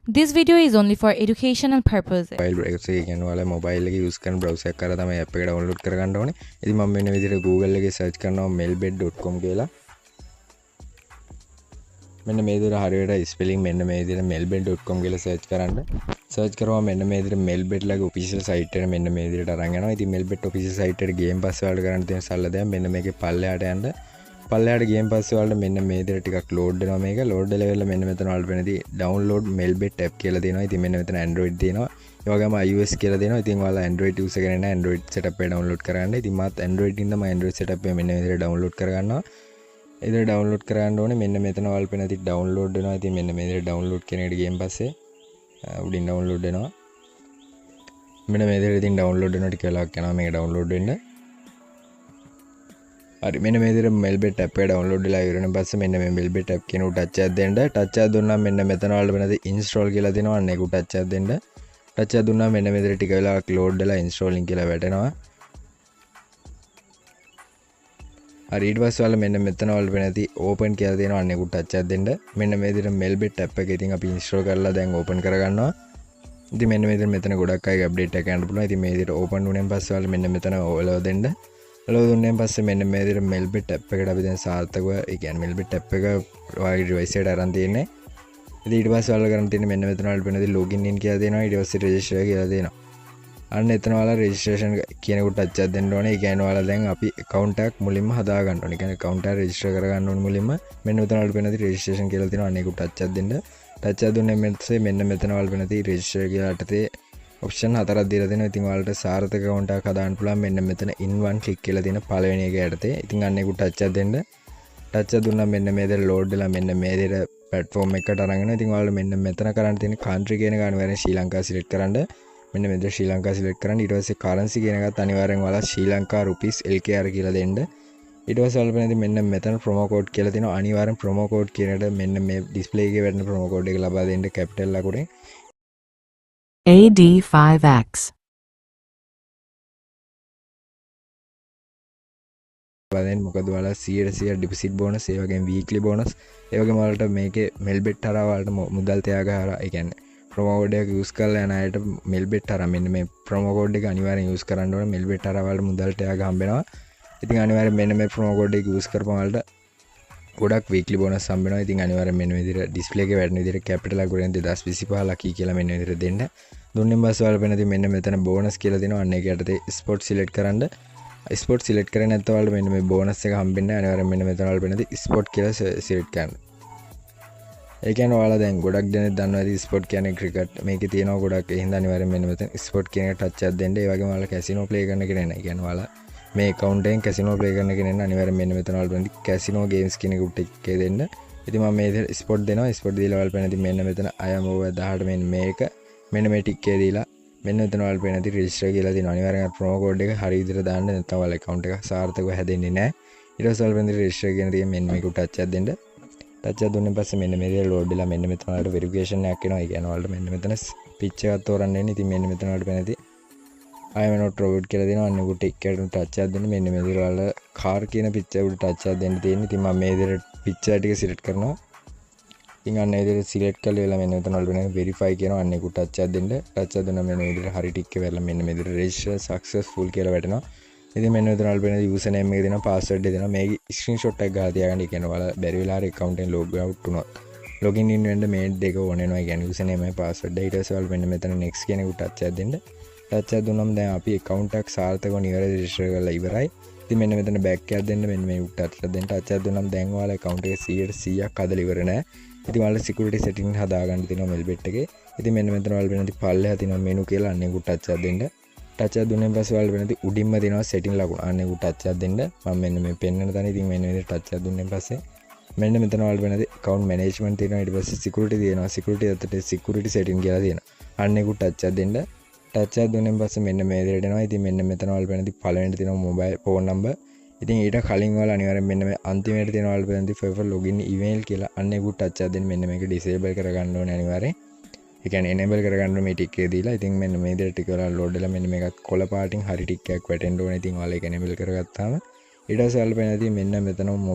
This video is only for educational purposes. File browser එක කියන්නේ ඔයාලා මොබයිල් එකේ යූස් කරන browser එක කරලා තමයි app එක download කරගන්න ඕනේ. ඉතින් මම මෙන්න විදිහට Google එකේ search කරනවා melbed.com කියලා. මෙන්න මේ විදිහට හරියට spelling මෙන්න මේ විදිහට melbed.com කියලා search කරන්න. search කරාම මෙන්න මේ විදිහට melbed ලගේ official site එක මෙන්න මේ විදිහට අරන් යනවා. ඉතින් melbed official site එකට ගේම් pass වලට කරන්න තියෙන සල්ල දැන් මෙන්න මේකේ පල්ලෙහාට යන්න. පල්ලෙහාට ගේම් pass වලට මෙන්න මේ විදිහට ටිකක් load වෙනවා මේක. load වෙලා ඉවරලා මෙන්න මෙතන වල වෙනදී download melbed app කියලා දෙනවා. ඉතින් මෙන්න මෙතන Android තියෙනවා. ඒ වගේම iOS කියලා දෙනවා. ඉතින් ඔයාලා Android user කෙනෙක් නම් Android setup එක download කරගන්න. ඉතින් මාත් Android ඉඳන් මම Android setup එක මෙන්න මේ විදිහට download කරගන්නවා. ඉතින් download කරගන්න ඕනේ මෙන්න මෙතන වල වෙනදී download වෙනවා. ඉතින් මෙන්න මේ විදිහට download කෙනෙක්ට ගේම් පස්සේ උඩින් download වෙනවා. මෙන්න මේ විදිහට ඉතින් download වෙනවා ටික වෙලාවක් යනවා මේක download වෙන්න. හරි මෙන්න මේ විදිහට melbed app එක download වෙලා ඉවරන පස්සේ මෙන්න මේ melbed app කියන උඩ touch එකක් දෙන්න. touch එකක් දුන්නාම මෙන්න මෙතන වල වෙනදී install කියලා දෙනවා. අන්න ඒක උඩ touch එකක් දෙන්න. touch එකක් දුන්නාම මෙන්න මේ විදිහට ටික වෙලාවක් load වෙලා installing කියලා වැටෙනවා. හරි ඊට පස්සේ වල මෙන්න මෙතන වල වෙනදී open කියලා දෙනවා. අන්න ඒක උඩ touch එකක් දෙන්න. මෙන්න මේ විදිහට melbed app එක ඉතින් අපි install කරලා දැන් open කරගන්නවා. ඉතින් මෙන්න මේ විදිහට මෙතන ගොඩක් අය අප්ඩේට් එක ගන්න පුළුවන්. ඉතින් මේ විදිහට open වුණෙන් පස්සේ වල මෙන්න මෙතන allow දෙන්න. allow දුන්නෙන් පස්සේ මෙන්න මේ විදිහට melbed app එකට අපි දැන් සාර්ථකව ඒ කියන්නේ melbed app එක ඔයාගේ device එකට අරන් තියෙන්නේ. ඉතින් ඊට පස්සේ ඔයාලා කරන් තියෙන්නේ මෙන්න මෙතන වල වෙනදී login in කියලා දෙනවා. ඊට පස්සේ register කියලා දෙනවා. අන්න එතන ඔයාලා registration කියන කොට touch එකක් දෙන්න ඕනේ. ඒ කියන්නේ ඔයාලා දැන් අපි account එකක් මුලින්ම හදා ගන්න ඕනේ. ඒ කියන්නේ account එක register කර ගන්න ඕනේ මුලින්ම. මෙන්න මෙතන වල වෙනදී registration කියලා දෙනවා. අන්න ඒක touch එකක් දෙන්න. touch එකක් දුන්නෙන් පස්සේ මෙන්න මෙතන වල වෙනදී register කියලා යටතේ ඔප්ෂන් හතරක් දීලා දෙනවා. ඉතින් ඔයාලට සාර්ථක account එකක් හදාන්න පුළුවන්. මෙන්න මෙතන in one click කියලා තියෙන පළවෙනි එක යටතේ. ඉතින් අන්න ඒක touch එකක් දෙන්න. touch එක දුන්නා මෙන්න මේ විදිහට load වෙලා මෙන්න මේ විදිහට platform එකකට අරගෙන ඉතින් ඔයාලා මෙන්න මෙතන කරන්න තියෙන country කියන එක අනිවාර්යෙන් ශ්‍රී ලංකාව select කරන්න. මෙන්න මෙතන ශ්‍රී ලංකාව select කරන්න. ඊට පස්සේ currency කියන එකත් අනිවාර්යෙන් ඔයාලා ශ්‍රී ලංකා rupees LKR කියලා දෙන්න. ඊට පස්සේ ඔයාලා මෙන්න මෙතන promo code කියලා තියෙනවා. අනිවාර්යෙන් promo code කියන එකට මෙන්න මේ display එකේ වැටෙන promo code එක ලබා දෙන්න capital ලකුණෙන්. AD5X දැන් මොකද ඔයාලා 100% ඩිපොසිට් බෝනස් ඒ වගේම වීක්ලි බෝනස් ඒ වගේම ඔයාලට මේකේ melbed හරහා ඔයාලට මුදල් තියාග හරහා ඒ කියන්නේ ප්‍රොමෝ කෝඩ් එක යූස් කරලා යන අයට melbed හරහා මෙන්න මේ ප්‍රොමෝ කෝඩ් එක අනිවාර්යෙන් යූස් කරන්න ඕනේ. melbed හරහා ඔයාලට මුදල් තියාග හම්බෙනවා. ඉතින් අනිවාර්යෙන් මෙන්න මේ ප්‍රොමෝ කෝඩ් එක යූස් කරපුවම ඔයාලට ගොඩක් වීක්ලි බෝනස් හම්බ වෙනවා. ඉතින් අනිවාර්යෙන් මෙන්න මේ විදිහට ඩිස්ප්ලේ එකේ වැටෙන විදිහට කැපිටල් අකුරෙන් 2025 ලකි කියලා මෙන්න විදිහට දෙන්න. දුන්නෙන් පස්සේ ඔයාලා වෙනදී මෙන්න මෙතන බෝනස් කියලා දෙනවා. අන්න ඒක යටතේ ස්පොට් සිලෙක්ට් කරන්න. ස්පොට් සිලෙක්ට් කරේ නැත්නම් ඔයාලා මෙන්න මේ බෝනස් එක හම්බෙන්නේ නැහැ. අනිවාර්යෙන් මෙන්න මෙතන ඔයාලා වෙනදී ස්පොට් කියලා සිලෙක්ට් කරන්න. ඒ කියන්නේ ඔයාලා දැන් ගොඩක් දෙනෙක් දන්නවා ඇති ස්පොට් කියන්නේ ක්‍රිකට් මේකේ තියෙනවා ගොඩක්. ඒ හින්දා අනිවාර්යෙන් මෙන්න මෙතන ස්පොට් කියන එක ටච් එකක් දෙන්න. ඒ වගේම ඔයාලා කැසිනෝ ප්ලේ කරන කෙනෙක් නෑ. ඒ කියන්නේ ඔයාලා මේ account එකෙන් කැසිනෝ ප්ලේ කරන කෙනෙක් නම් අනිවාර්යෙන් මෙන්න මෙතන වල වෙනදී කැසිනෝ ගේම්ස් කියන එක ටික් එක දෙන්න. ඉතින් මම මේ ස්පොට් දෙනවා. ස්පොට් දීලා වල වෙනදී මෙන්න මෙතන I am over 18 මෙන්න මේ ටික් එක දීලා මෙන්න මෙතන වල වෙනදී register කියලා දෙනවා. අනිවාර්යෙන් promo code එක හරි විදිහට දාන්න නැත්නම් ඔයාලා account එක සාර්ථකව හැදෙන්නේ නැහැ. ඊට පස්සේ වල වෙනදී register කියන දේ මෙන්න මේක touch එකක් දෙන්න. touch එකක් දුන්නාන් පස්සේ මෙන්න මේ දේ load වෙලා මෙන්න මෙතන වලට verification එකක් එනවා. ඒ කියන්නේ ඔයාලට මෙන්න මෙතන pitch එකක් තෝරන්න වෙන්නේ. ඉතින් මෙන්න මෙතන වලට වෙනදී I am not robot කියලා දෙනවා. අන්න උඩ ටික් එකට touch එකක් දෙන්න. මෙන්න මේ විදිහට ඔයාලා car කියන picture උඩ touch එකක් දෙන්න තියෙන්නේ. ඉතින් මම මේ විදිහට picture ටික select කරනවා. ඉතින් අන්න ඒ විදිහට select කරලා වෙලා මෙන්න මෙතන වල වෙන verify කියනවා. අන්න ඒක touch එකක් දෙන්න. touch එකක් දුන්නා මෙන්න මේ විදිහට හරි ටික් එක වෙලා මෙන්න මේ විදිහට register successful කියලා වැටෙනවා. ඉතින් මෙන්න මෙතන වල වෙන user name එක දෙනවා, password එක දෙනවා. මේක screenshot එකක් ගහලා තියාගන්න. ඒ කියන්නේ ඔයාලා බැරි වෙලා හරි account එකෙන් log out වුණොත් login in වෙන්න මේ දෙක ඕන වෙනවා. ඒ කියන්නේ user name එකයි password එක. ඊට පස්සේ වල මෙන්න මෙතන next කියන එක touch එකක් දෙන්න. touch එකක් දුන්නම දැන් අපි account එකක් සාර්ථකව නිවැරදි register කරලා ඉවරයි. ඉතින් මෙන්න මෙතන back එකක් දෙන්න. මෙන්න මේ touch එකක් දෙන්න. touch එකක් දුන්නම දැන් ඔයාලා account එක 100%ක් හදලා ඉවර නෑ. ඉතින් ඔයාලා security setting හදා ගන්න තියෙනවා melbed එකේ. ඉතින් මෙන්න මෙතන ඔයාලා වෙනදී පල්ලෙහා තියෙනවා menu කියලා. අන්න ඒක touch එකක් දෙන්න. touch එකක් දුන්නෙන් පස්සේ ඔයාලා වෙනදී උඩින්ම දෙනවා setting ලකුණ. අන්න ඒක touch එකක් දෙන්න. මම මෙන්න මේ පෙන්නන තැන ඉතින් මෙන්න මේ touch එකක් දුන්නෙන් පස්සේ මෙන්න මෙතන ඔයාලා වෙනදී account management තියෙනවා. ඊට පස්සේ security තියෙනවා. security අතට security setting කියලා තියෙනවා. අන්න ඒක touch එකක් දෙන්න. touch එකක් දුන්නෙන් පස්සේ මෙන්න මේ විදිහට එනවා. ඉතින් මෙන්න මෙතන ඔයාලා වෙනදී පළවෙනිට තියෙනවා mobile phone number. ඉතින් ඊට කලින් ඔයාලා අනිවාර්යෙන් මෙන්න මේ අන්තිමේට තියෙනවා ඔයාලා වෙනදී for login email කියලා. අන්න ඒක touch එකක් දෙන්න. මෙන්න මේක disable කරගන්න ඕනේ අනිවාර්යෙන්. ඒ කියන්නේ enable කරගන්න මේ ටික එක දීලා. ඉතින් මෙන්න මේ විදිහට ටික ඔයාලා load වෙලා මෙන්න මේකත් කොළ පාටින් හරි ටික් එකක් වැටෙන්න ඕනේ. ඉතින් ඔයාලා ඒක enable කරගත්තාම ඊට පස්සේ ඔයාලා වෙනදී මෙන්න මෙතන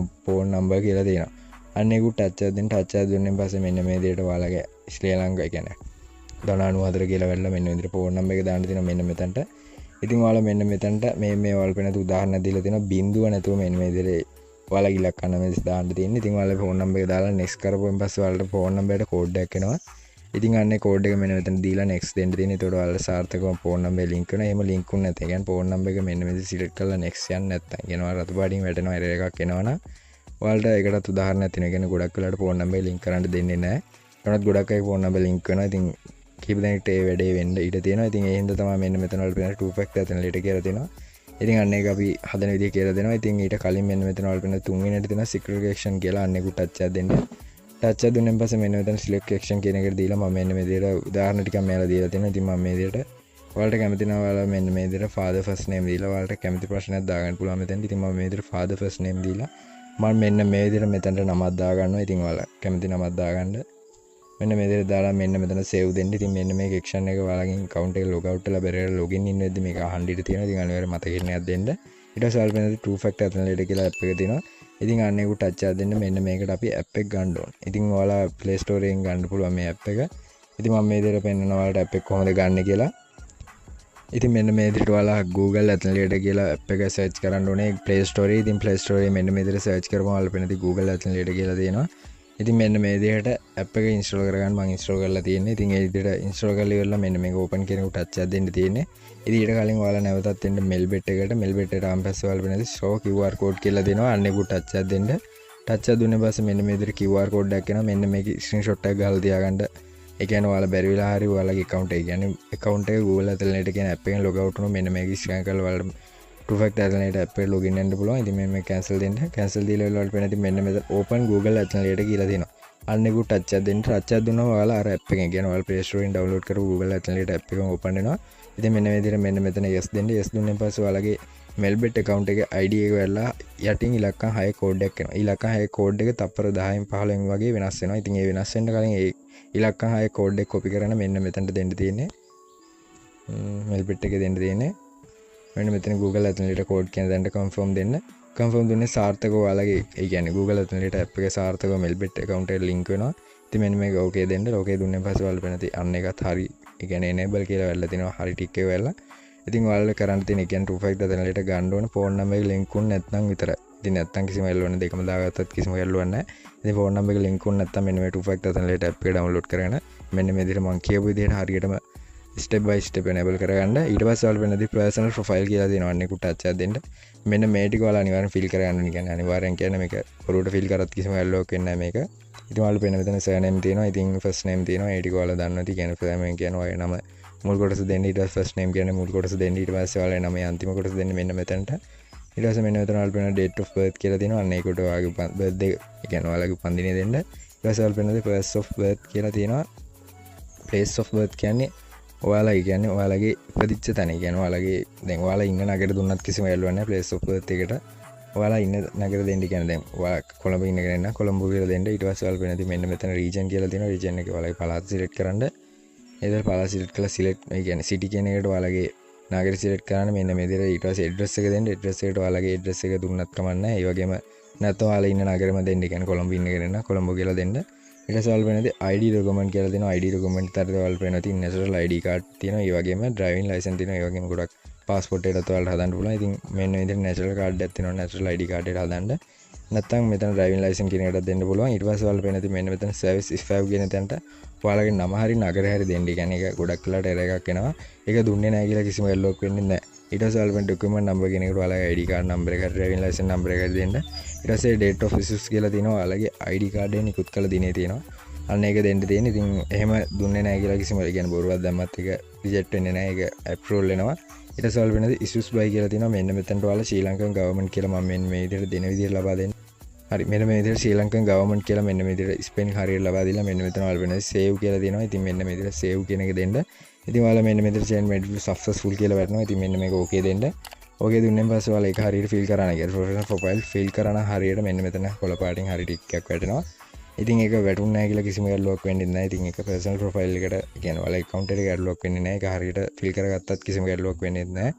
phone number කියලා තියෙනවා. අන්න ඒක touch එකක් දෙන්න. touch එකක් දුන්නෙන් පස්සේ මෙන්න මේ විදිහට ඔයාලගේ ශ්‍රී ලංකා කියන්නේ 94 කියලා වැල්ලා මෙන්න විදිහට ෆෝන් නම්බර් එක දාන්න තියෙනවා මෙන්න මෙතනට. ඉතින් ඔයාලා මෙන්න මෙතනට මේ ඔයාලා වෙනත් උදාහරණ දීලා තියෙනවා බිඳුව නැතුව මෙන්න මේ විදිහට ඔයාලා ඉලක්ක නම්බර් දාන්න තියෙන්නේ. ඉතින් ඔයාලා ෆෝන් නම්බර් එක දාලා next කරපුවෙන් පස්සේ ඔයාලට ෆෝන් නම්බරයට කෝඩ් එකක් එනවා. ඉතින් අන්නේ කෝඩ් එක මෙන්න මෙතන දීලා next දෙන්න තියෙනවා. ඒතකොට ඔයාලට සාර්ථකව ෆෝන් නම්බරේ link වෙනවා. එහෙම link වුනේ නැත්නම් කියන්නේ ෆෝන් නම්බර් එක මෙන්න මෙතන select කරලා next යන්න නැත්නම් කියනවා රතු පාටින් වැටෙනවා error එකක් එනවනම් ඔයාලට ඒකටත් උදාහරණයක් තියෙනවා. කියන්නේ ගොඩක් වෙලාවට ෆෝන් නම්බරේ link කරන්න දෙන්නේ නැහැ. ඒනොත් ගොඩක් අය ෆෝන් නම්බරේ link කරනවා. ඉතින් කීප දෙනෙක්ට ඒ වැඩේ වෙන්න ඉඩ තියෙනවා. ඉතින් ඒ හින්දා තමයි මෙන්න මෙතන වල පේන two factor authenticator කියලා තියෙනවා. ඉතින් අන්න ඒක අපි හදන විදිය කියලා දෙනවා. ඉතින් ඊට කලින් මෙන්න මෙතන වල පේන තුන්වෙනියට තියෙනවා security කියලා අන්න ඒක ටච් එකක් දෙන්න. ටච් එක දුන්නෙන් පස්සේ මෙන්න මෙතන select action කියන එකට දීලා මම මෙන්න මේ විදියට උදාහරණ ටිකක් මෙයාලා දීලා තියෙනවා. ඉතින් මම මේ විදියට ඔයාලට කැමති නම් ඔයාලා මෙන්න මේ විදියට father first name දීලා ඔයාලට කැමති ප්‍රශ්නයක් දාගන්න පුළුවන් මෙතන. ඉතින් මම මේ විදියට father first name දීලා මම මෙන්න මේ විදියට මෙතනට නමක් දාගන්නවා. ඉතින් ඔයාලා කැමති නමක් දාගන්න මෙන්න මේ විදිහට දාලා මෙන්න මෙතන save දෙන්න. ඉතින් මෙන්න මේ action එක ඔයාලගෙන් account එක log out වෙලා බැරිලා login in වෙද්දි මේක අහන්න ඉඩ තියෙනවා. ඉතින් අනිවාර්යයෙන් මතකෙන්නයක් දෙන්න. ඊට පස්සේ ඔයාලා වෙනද two factor authenticator කියලා app එක තියෙනවා. ඉතින් අන්න ඒක ටච් එකක් දෙන්න මෙන්න මේකට අපි app එක ගන්න ඕනේ. ඉතින් ඔයාලා Play Store එකෙන් ගන්න පුළුවන් මේ app එක. ඉතින් මම මේ විදිහට පෙන්නනවා ඔයාලට app එක කොහොමද ගන්න කියලා. ඉතින් මෙන්න මේ විදිහට ඔයාලා Google authenticator කියලා app එක search කරන්න ඕනේ Play Store එකේ. ඉතින් Play Store එකේ මෙන්න මේ විදිහට search කරපුවම ඔයාලා වෙනදී Google authenticator කියලා තියෙනවා. ඉතින් මෙන්න මේ විදිහට app එක install කරගන්න මම install කරලා තියෙන්නේ. ඉතින් ඒ විදිහට install කරලා ඉවරලා මෙන්න මේක open කියනකොට touch එකක් දෙන්න තියෙන්නේ. ඉතින් ඊට කලින් ඔයාලා නැවතත් එන්න Melbet එකට. Melbet එකට ආන් පස්සේ ඔයාලා වෙනදී show QR code කියලා දෙනවා. අන්න ඒක touch එකක් දෙන්න. touch එක දුන්නේ පස්සේ මෙන්න මේ විදිහට QR code එකක් එනවා. මෙන්න මේක screenshot එකක් ගහලා තියාගන්න. ඒ කියන්නේ ඔයාලා බැරි වෙලා හරි ඔයාලගේ account එක කියන්නේ account එක Google Authenticator කියන app එකෙන් log out වුණොත් මෙන්න මේක scan කරලා ඔයාලා two factor authenticator app එකට login වෙන්න පුළුවන්. ඉතින් මේ cancel දෙන්න. cancel දීලා ඔයාලට වෙන ඉතින් මෙන්න මෙතන open Google Authenticator කියලා තියෙනවා. අන්න ඒක ටච් එකක් දෙන්න. ටච් එකක් දුන්නාම ඔයාලා අර app එකෙන් කියන්නේ ඔයාලා Play Store එකෙන් download කරපු Google Authenticator app එකම open වෙනවා. ඉතින් මෙන්න මේ විදිහට මෙන්න මෙතන yes දෙන්න. yes දුන්නෙන් පස්සේ ඔයාලගේ Melbet account එකේ ID එක වෙලා යටින් ඉලක්කම් 6 කෝඩ් එකක් එනවා. ඉලක්කම් 6 කෝඩ් එක තප්පර 10න් 15න් වගේ වෙනස් වෙනවා. ඉතින් ඒ වෙනස් වෙන්න කලින් ඒ ඉලක්කම් 6 කෝඩ් එක copy කරගෙන මෙන්න මෙතනට දෙන්න තියෙන්නේ. Melbet එකේ දෙන්න තියෙන්නේ. මෙන්න මෙතන Google Authenticator code කියන දැනට confirm දෙන්න. confirm දුන්නේ සාර්ථකව ඔයාලගේ ඒ කියන්නේ Google Authenticator app එකේ සාර්ථකව Melbet account එකට link වෙනවා. ඉතින් මෙන්න මේක okay දෙන්න. okay දුන්නෙන් පස්සේ ඔයාලා වෙනදී අන්න එකත් හරි ඒ කියන්නේ enable කියලා වැල්ලා තිනවා. හරි ටික් එක වැල්ලා. ඉතින් ඔයාලා කරන්න තියෙන ඒ කියන්නේ two factor authenticator ගන්න ඕන phone number එක link වුනේ නැත්නම් විතරයි. ඉතින් නැත්නම් කිසිම ගැටලුවක් නැහැ. දෙකම දාගත්තත් කිසිම ගැටලුවක් නැහැ. ඉතින් phone number එක link වුනේ නැත්නම් මෙන්න මේ two factor authenticator app එක download කරගෙන මෙන්න මේ විදිහට මම කියපු විදිහට හරියටම step by step enable කරගන්න. ඊට පස්සේ ඔයාලා වෙනදී personal profile කියලා දෙනවා. අන්න ඒක touch එකක් දෙන්න. මෙන්න මේ ටික ඔයාලා අනිවාර්යෙන් fill කරගන්න ඕනේ. කියන්නේ අනිවාර්යෙන් කියන්නේ මේක පොරුවට fill කරත් කිසිම ගැටලුවක් වෙන්නේ නැහැ මේක. ඉතින් ඔයාලා වෙන මෙතන surname තියෙනවා. ඉතින් first name තියෙනවා. ඒ ටික ඔයාලා දන්නවා. ඉතින් කියන්නේ surname කියන්නේ ඔයාගේ නම මුල් කොටස දෙන්න. ඊට පස්සේ first name කියන්නේ මුල් කොටස දෙන්න. ඊට පස්සේ ඔයාලගේ නමේ අන්තිම කොටස දෙන්න මෙන්න මෙතනට. ඊට පස්සේ මෙන්න මෙතන ඔයාලා වෙන date of birth කියලා තියෙනවා. අන්න ඒකට ඔයාගේ birthday කියන්නේ ඔයාලගේ උපන්දිනය දෙන්න. ඊට පස්සේ ඔයාලා වෙනදී place of birth කියලා තියෙනවා. place of birth කියන්නේ ඔයාලා කියන්නේ ඔයාලගේ ඉපදිච්ච තැන. කියන්නේ ඔයාලගේ දැන් ඔයාලා ඉන්න නගර දුන්නත් කිසිම වැල්ලුවක් නැහැ. place of birth එකට ඔයාලා ඉන්න නගර දෙන්න කියන්නේ දැන් ඔයාලා කොළඹ ඉන්න කෙනෙක් නම් කොළඹ කියලා දෙන්න. ඊට පස්සේ ඔයාලා වෙනදී මෙන්න මෙතන region කියලා තියෙනවා. region එකේ ඔයාලගේ පළාත select කරන්න. ඒතර පළාත select කරලා select ඒ කියන්නේ city කියන එකට ඔයාලගේ නගර select කරන්න මෙන්න මේ විදිහට. ඊට පස්සේ address එක දෙන්න. address එකට ඔයාලගේ address එක දුන්නත් කමක් නැහැ. ඒ වගේම නැත්නම් ඔයාලා ඉන්න නගරෙම දෙන්න. කියන්නේ කොළඹ ඉන්න කෙනෙක් නම් කොළඹ කියලා දෙන්න. ඊට පස්සේ ඔයාලා වෙනදී ID document කියලා දෙනවා. ID document තරද ඔයාලා වෙනවා. ඉතින් national ID card තියෙනවා. ඒ වගේම driving license තියෙනවා. ඒ වගේම ගොඩක් passport එකටත් ඔයාලට හදන්න පුළුවන්. ඉතින් මෙන්න මේ විදිහට national card එකක් තියෙනවා. national ID card එක හදන්න. නැත්නම් මෙතන driving license කියන එකටත් දෙන්න පුළුවන්. ඊට පස්සේ ඔයාලා වෙනදී මෙන්න මෙතන service if have කියන තැනට ඔයාලගේ නම හරි නගරය හරි දෙන්න. කියන්නේ ඒක ගොඩක් වෙලාට error එකක් එනවා. ඒක දුන්නේ නැහැ කියලා කිසිම ගැටලුවක් වෙන්නේ නැහැ. ඊට පස්සේ ඔයාලා වෙන document number කියන එකට ඔයාලගේ ID card number එක driving license number එක දෙන්න. ඊට පස්සේ date of issues කියලා තියෙනවා. ඔයාලගේ ID card එක නිකුත් කළ දිනේ තියෙනවා. අන්න ඒක දෙන්න තියෙන්නේ. ඉතින් එහෙම දුන්නේ නැහැ කියලා කිසිම කියන්නේ බොරුවක් දැම්මත් ඒක රිජෙක්ට් වෙන්නේ නැහැ. ඒක අප්‍රූවල් වෙනවා. ඊට පස්සේ ඔයාලා වෙනදී issues by කියලා තියෙනවා. මෙන්න මෙතනට ඔයාලා ශ්‍රී ලංකන් government කියලා මම මෙන්න මේ විදිහට දෙන විදිහට ලබා දෙන්න. හරි මෙන්න මේ විදිහට ශ්‍රී ලංකන් government කියලා මෙන්න මේ විදිහට ස්පෙලිං හරියට ලබා දීලා මෙන්න මෙතන ඔයාලා වෙනදී save කියලා තියෙනවා. ඉතින් මෙන්න මේ විදිහට save කියන එක දෙන්න. ඉතින් ඔයාලා මෙන්න මේ විදිහට change made successful කියලා වටනවා. ඉතින් මෙන්න මේක okay දෙන්න. okay දුන්නෙන් පස්සේ ඔයාලා ඒක හරියට fill කරන්න. ඒ professional profile fill කරන හරියට මෙන්න මෙතන කොළ පාටින් හරි ටික් එකක් වැටෙනවා. ඉතින් ඒක වැටුන්නේ නැහැ කියලා කිසිම ගැටලුවක් වෙන්නේ නැහැ. ඉතින් ඒක personal profile එකට කියන්නේ ඔයාලා account එකේ ගැටලුවක් වෙන්නේ නැහැ. ඒක හරියට fill කරගත්තත් කිසිම ගැටලුවක් වෙන්නේ නැහැ.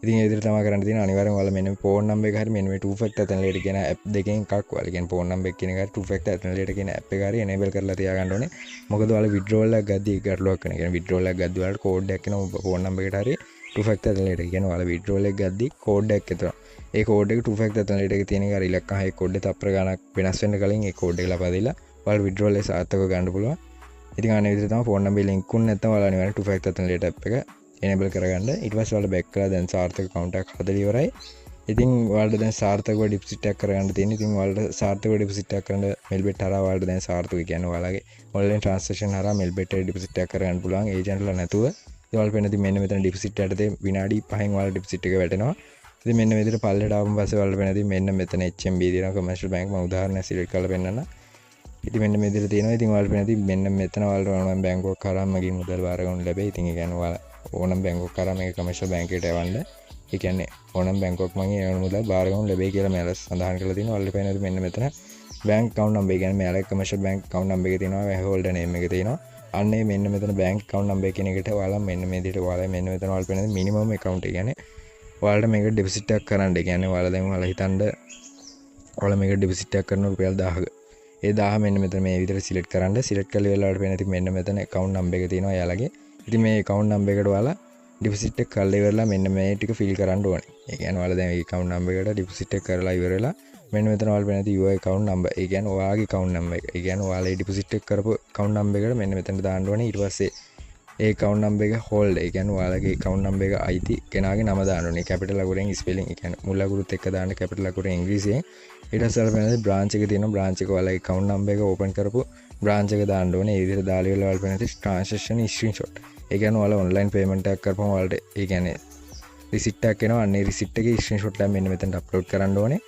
ඉතින් ඒ විදිහට තමයි කරන්න තියෙන්නේ. අනිවාර්යෙන් ඔයාලා මෙන්න ෆෝන් නම්බර් එක හරි මෙන්න මේ 2 factor authenticator කියන app දෙකෙන් එකක් ඔයාලා කියන්නේ ෆෝන් නම්බර් එක කියන එක 2 factor authenticator කියන app එක හරි enable කරලා තියාගන්න ඕනේ. මොකද ඔයාලා withdrawal එකක් ගද්දී ගැටලුවක් වෙනවා. කියන්නේ withdrawal එකක් ගද්දී ඔයාලට code එකක් එනවා ෆෝන් නම්බර් එකට හරි 2 factor authenticator කියන්නේ ඔයාලා withdrawal එකක් ගද්දී code එකක් එතනවා. ඒ code එක 2 factor authenticator එකේ තියෙන එක හරි ඉලක්කම් ඒ code එක තප්පර ගණක් වෙනස් වෙන්න කලින් ඒ code එක ලබා දීලා ඔයාලා withdrawal එක සාර්ථකව ගන්න පුළුවන්. ඉතින් අනේ විදිහට තමයි ෆෝන් නම්බරේ link උන් නැත්නම් ඔයාලා අනිවාර්යෙන් 2 factor authenticator app එක enable කරගන්න. ඊට පස්සේ ඔයාලා back කරලා දැන් සාර්ථක account එකක් හදලා ඉවරයි. ඉතින් ඔයාලට දැන් සාර්ථකව deposit එකක් කරගන්න තියෙනවා. ඉතින් ඔයාලට සාර්ථකව deposit එකක් කරන්න Melbet හරහා ඔයාලට දැන් සාර්ථක කියන්නේ ඔයාලගේ online transaction හරහා Melbet එකේ deposit එකක් කරගන්න පුළුවන් ඒජන්ට්ලා නැතුව. ඉතින් ඔයාලට වෙනදී මෙන්න මෙතන deposit යටතේ විනාඩි 5න් ඔයාලා deposit එක වැටෙනවා. ඉතින් මෙන්න මේ විදිහට පල්ලෙට ආවම පස්සේ ඔයාලට වෙනදී මෙන්න මෙතන HMB තියෙනවා commercial bank මම උදාහරණයක් select කරලා පෙන්නන්න. ඉතින් මෙන්න මේ විදිහට තියෙනවා. ඉතින් ඔයාලට වෙනදී මෙන්න මෙතන ඔයාලට ඕනම බැංකුවක් කරා මගින් මුදල් බාර ගන්න ලැබෙයි. ඉතින් ඒ කියන්නේ ඔයාලා ඕනම් බැංකුවක් කරා මේක commercial bank එකට යවන්න. ඒ කියන්නේ ඕනම් බැංකුවක් මගින් ඒ මුදල් බාර ගන්න ලැබෙයි කියලා මෙයාලා සඳහන් කරලා තියෙනවා. ඔයාලට පේනද මෙන්න මෙතන bank account number ඒ කියන්නේ මෙයාලා commercial bank account number එක තියෙනවා, holder name එක තියෙනවා. අන්න ඒ මෙන්න මෙතන bank account number කියන එකට ඔයාලා මෙන්න මේ විදිහට ඔයාලා මෙන්න මෙතන ඔයාලට පේනද minimum account ඒ කියන්නේ ඔයාලට මේක deposit එකක් කරන්න. ඒ කියන්නේ ඔයාලා දැන් ඔයාලා හිතන්න ඔයාලා මේක deposit එකක් කරන රුපියල් 1000ක. ඒ 1000 මෙන්න මෙතන මේ විදිහට select කරන්න. select කරලා ඉවරලාට පේන ඉතින් මෙන්න මෙතන account number එක තියෙනවා එයාලගේ. ඉතින් මේ account number එකට ඔයාලා deposit එක කරලා ඉවරලා මෙන්න මේ ටික fill කරන්න ඕනේ. ඒ කියන්නේ ඔයාලා දැන් මේ account number එකට deposit එක කරලා ඉවරලා මෙන්න මෙතන ඔයාලා පේන ඉතින් your account number. ඒ කියන්නේ ඔයාගේ account number එක. ඒ කියන්නේ ඔයාලා මේ deposit එක කරපු account number එකට මෙන්න මෙතනට දාන්න ඕනේ. ඊට පස්සේ ඒ account number එක hold. ඒ කියන්නේ ඔයාලගේ account number එක අයිති කෙනාගේ නම දාන්න ඕනේ. capital අකුරෙන් spelling. ඒ කියන්නේ මුල් අකුරුත් එක්ක දාන්න capital අකුරෙන් ඉංග්‍රීසියෙන්. ඊට පස්සේ ඔයාලා පේන branch එක තියෙනවා. branch එක ඔයාලගේ account number එක open කරපු branch එක දාන්න ඕනේ. ඒ විදිහට දාලා ඉවරලා ඔයාලා පේන transaction screenshot. ඒ කියන්නේ ඔයාලා online payment එකක් කරපුවම ඔයාලට ඒ කියන්නේ receipt එකක් එනවා. අන්න ඒ receipt එකේ screenshot එක මෙන්න මෙතනට upload කරන්න ඕනේ.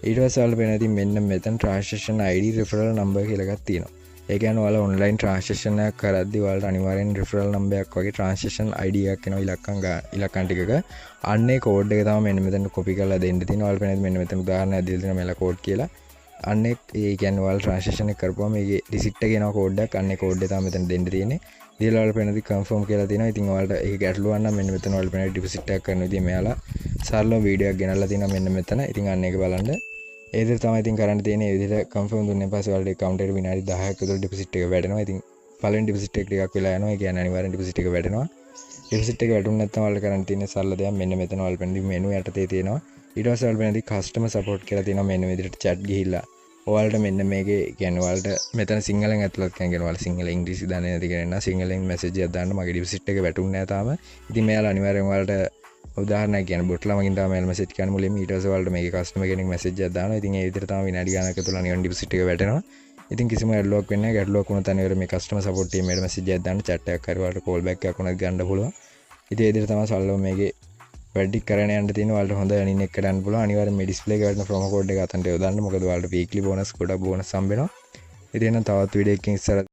ඊට පස්සේ ඔයාලා පේන ඉතින් මෙන්න මෙතන transaction ID referral number කියලා එකක් තියෙනවා. ඒ කියන්නේ ඔයාලා online transaction එකක් කරද්දී ඔයාලට අනිවාර්යෙන් referral number එකක් වගේ transaction ID එකක් එනවා ඉලක්කම් ටිකක. අන්නේ code එක තමයි මෙන්න මෙතන copy කරලා දෙන්න තියෙනවා. ඔයාලා පේන මෙන්න මෙතන උදාහරණයක් දීලා තියෙනවා මෙලා code කියලා. අන්නේ ඒ කියන්නේ ඔයාලා transaction එක කරපුවම මේකේ receipt එක එනවා code එකක්. අන්නේ code එක තමයි මෙතන දෙන්න තියෙන්නේ. දීලා ඔයාලා පේනදි confirm කියලා තියෙනවා. ඉතින් ඔයාලට ඒක ගැටලුවක් නම් මෙන්න මෙතන ඔයාලා පේන deposit එකක් කරන විදිහ මෙයාලා සරලව වීඩියෝ එකක් ගෙනල්ලා තියෙනවා මෙන්න මෙතන. ඉතින් අන්න ඒක බලන්න. ඒ විදිහට තමයි ඉතින් කරන්න තියෙන්නේ. ඒ විදිහට confirm දුන්නාන් පස්සේ ඔයාලට account එකට විනාඩි 10ක් විතර deposit එක වැටෙනවා. ඉතින් පළවෙනි deposit එක ටිකක් වෙලා යනවා. ඒ කියන්නේ අනිවාර්යෙන් deposit එක වැටෙනවා. deposit එක වැටුනේ නැත්නම් ඔයාලට කරන්න තියෙන්නේ සරල දෙයක්. මෙන්න මෙතන ඔයාලා පේනදි menu යටතේ තියෙනවා. ඊට පස්සේ ඔයාලා පේනදි customer support කියලා තියෙනවා. මෙන්න මේ විදිහට chat ගිහිල්ලා ඔයාලට මෙන්න මේකේ කියන්නේ ඔයාලට මෙතන සිංහලෙන් ඇතුළත් කරගෙන ඔයාලා සිංහල ඉංග්‍රීසි දන්නේ නැති කෙනෙක් නම් සිංහලෙන් message එකක් දාන්න මගේ deposit එක වැටුන්නේ නැහැ තාම. ඉතින් මෙයාලා අනිවාර්යෙන් ඔයාලට උදාහරණයක් කියන්නේ බොට්ලා මගින් තමයි මෙයාලා message කරන්න මුලින්ම ඊට පස්සේ ඔයාලට මේකේ customer කෙනෙක් message එකක් දානවා. ඉතින් ඒ විදිහට තමයි විනාඩි ගානක් ඇතුළත අනිවාර්යෙන් deposit එක වැටෙනවා. ඉතින් කිසිම ගැටලුවක් වෙන්නේ නැහැ. ගැටලුවක් වුණොත් අනිවාර්යෙන් මේ customer support team එකට message එකක් දාන්න chat එකක් හරි ඔයාලට call back එකක් උනත් ගන්න පුළුවන්. ඉතින් ඒ විදිහට තමයි සල්ලව මේකේ වැඩි කරගෙන යන්න තියෙන ඔයාලට හොඳ earning එකක් ගන්න පුළුවන්. අනිවාර්යෙන් මේ display එකේ වටින promo code එක අතන්ට යොදන්න. මොකද ඔයාලට weekly bonus ගොඩක් bonus හම්බ වෙනවා. ඉතින් එහෙනම් තවත් වීඩියෝ එකකින් ඉස්සර